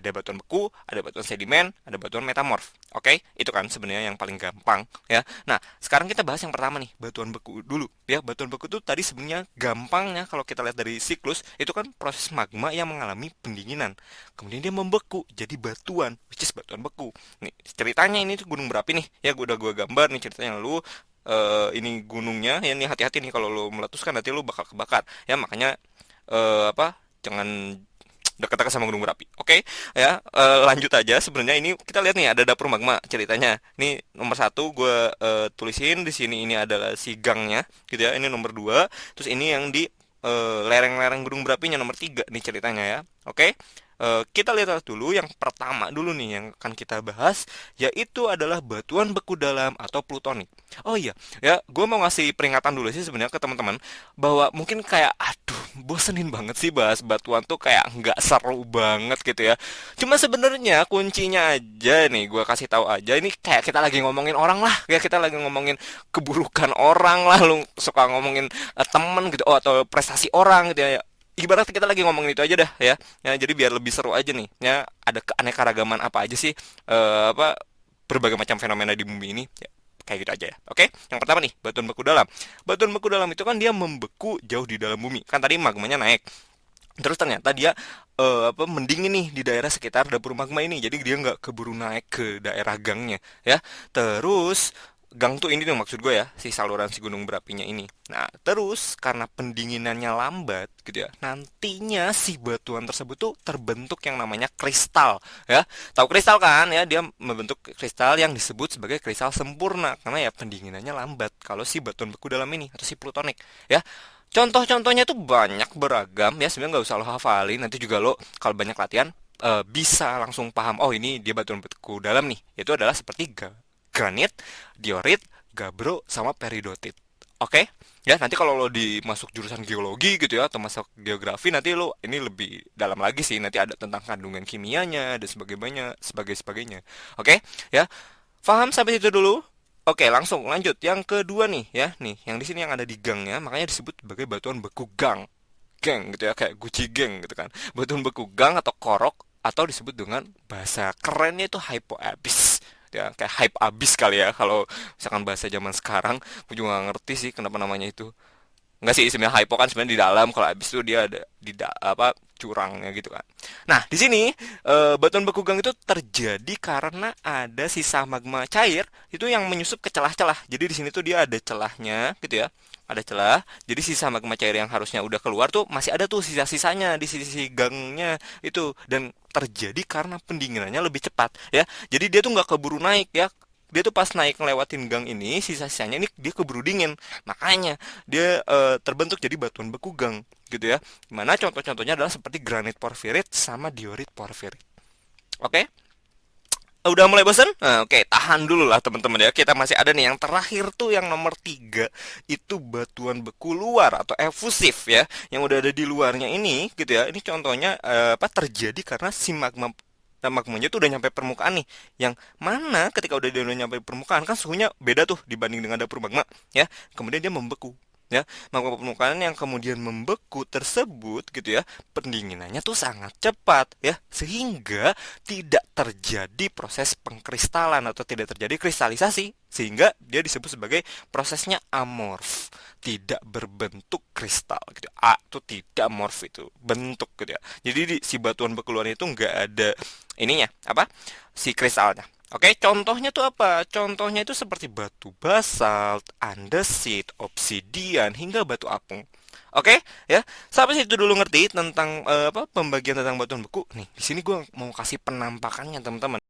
ada batuan beku, ada batuan sedimen, ada batuan metamorf. Oke, itu kan sebenarnya yang paling gampang ya. Nah, sekarang kita bahas yang pertama nih, batuan beku dulu ya. Batuan beku itu tadi sebenarnya gampangnya kalau kita lihat dari siklus itu kan proses magma yang mengalami pendinginan. Kemudian dia membeku jadi batuan, which is batuan beku. Nih, ceritanya ini tuh gunung berapi nih. Ya gua gambar nih ceritanya lu ini gunungnya ya, ini hati-hati nih kalau lu meletus kan nanti lu bakal kebakar. Ya makanya jangan dekat-dekat sama gunung berapi. Oke, ya lanjut aja. Sebenarnya ini kita lihat nih ada dapur magma ceritanya. Ini nomor satu gue tulisin di sini ini adalah si gangnya, gitu ya. Ini nomor dua. Terus ini yang di lereng-lereng gunung berapinya nomor tiga nih ceritanya ya. Oke. Kita lihat dulu yang pertama dulu nih yang akan kita bahas yaitu adalah batuan beku dalam atau plutonik. Oh iya, ya gue mau ngasih peringatan dulu sih sebenarnya ke teman-teman bahwa mungkin kayak aduh bosenin banget sih bahas batuan tuh kayak nggak seru banget gitu ya. Cuma sebenarnya kuncinya aja nih gue kasih tahu aja ini kayak kita lagi ngomongin orang lah, kayak kita lagi ngomongin keburukan orang lah, lu suka ngomongin temen gitu atau prestasi orang gitu ya. Ibarat kita lagi ngomongin itu aja dah ya. Ya jadi biar lebih seru aja nih. Ya ada keanekaragaman apa aja sih berbagai macam fenomena di bumi ini. Ya, kayak gitu aja ya. Oke, yang pertama nih, batuan beku dalam. Batuan beku dalam itu kan dia membeku jauh di dalam bumi. Kan tadi magmanya naik. Terus ternyata dia mendingin nih di daerah sekitar dapur magma ini. Jadi dia nggak keburu naik ke daerah gangnya ya. Terus gang tuh ini dong maksud gue ya, si saluran si gunung berapinya ini. Nah, terus karena pendinginannya lambat gitu ya, nantinya si batuan tersebut tuh terbentuk yang namanya kristal ya. Tahu kristal kan ya, dia membentuk kristal yang disebut sebagai kristal sempurna karena ya pendinginannya lambat kalau si batuan beku dalam ini atau si plutonik ya. Contoh-contohnya tuh banyak beragam ya, sebenarnya nggak usah lo hafalin, nanti juga lo kalau banyak latihan bisa langsung paham, oh ini dia batuan beku dalam nih. Itu adalah seperti granit, diorit, gabbro, sama peridotit. Oke? Ya, nanti kalau lo dimasuk jurusan geologi gitu ya atau masuk geografi nanti lo ini lebih dalam lagi sih. Nanti ada tentang kandungan kimianya dan sebagainya. Oke? Ya. Paham sampai situ dulu? Oke, langsung lanjut. Yang kedua nih ya, nih yang di sini yang ada di gangnya, makanya disebut sebagai batuan beku gang. Geng gitu ya, kayak Gucci geng gitu kan. Batuan beku gang atau korok atau disebut dengan bahasa kerennya itu hypoabis. Ya, kayak hype abis kali ya kalau misalkan bahasa zaman sekarang. Gue juga gak ngerti sih kenapa namanya itu. Enggak sih, sebenarnya hypo kan sebenarnya di dalam, kalau abis itu dia ada di curangnya gitu kan. Nah, di sini batuan beku gang itu terjadi karena ada sisa magma cair itu yang menyusup ke celah-celah. Jadi di sini tuh dia ada celahnya gitu ya. Ada celah. Jadi sisa magma cair yang harusnya udah keluar tuh masih ada tuh sisa-sisanya di sisi gangnya itu, dan terjadi karena pendinginannya lebih cepat ya. Jadi dia tuh nggak keburu naik ya. Dia tuh pas naik ngelewatin gang ini, sisa-sisanya ini dia keburu dingin. Makanya dia terbentuk jadi batuan beku gang gitu ya. Dimana contoh-contohnya adalah seperti granit porfirit sama diorit porfirit. Oke? Udah mulai bosen? Nah, oke, tahan dulu lah teman-teman ya. Kita masih ada nih yang terakhir tuh yang nomor tiga, itu batuan beku luar atau efusif ya, yang udah ada di luarnya ini gitu ya. Ini contohnya terjadi karena si magmanya tuh udah nyampe permukaan nih. Yang mana ketika udah nyampe permukaan kan suhunya beda tuh dibanding dengan dapur magma ya. Kemudian dia membeku ya. Magma permukaan yang kemudian membeku tersebut gitu ya, pendinginannya tuh sangat cepat ya, sehingga tidak terjadi proses pengkristalan atau tidak terjadi kristalisasi, sehingga dia disebut sebagai prosesnya amorf, tidak berbentuk kristal gitu. Itu tidak amorf, itu bentuk gitu ya. Jadi si batuan bekeluaran itu nggak ada ininya apa, si kristalnya. Oke, contohnya tuh apa? Contohnya itu seperti batu basalt, andesit, obsidian, hingga batu apung. Oke, ya. Sampai situ dulu ngerti tentang pembagian tentang batuan beku. Nih, di sini gue mau kasih penampakannya teman-teman.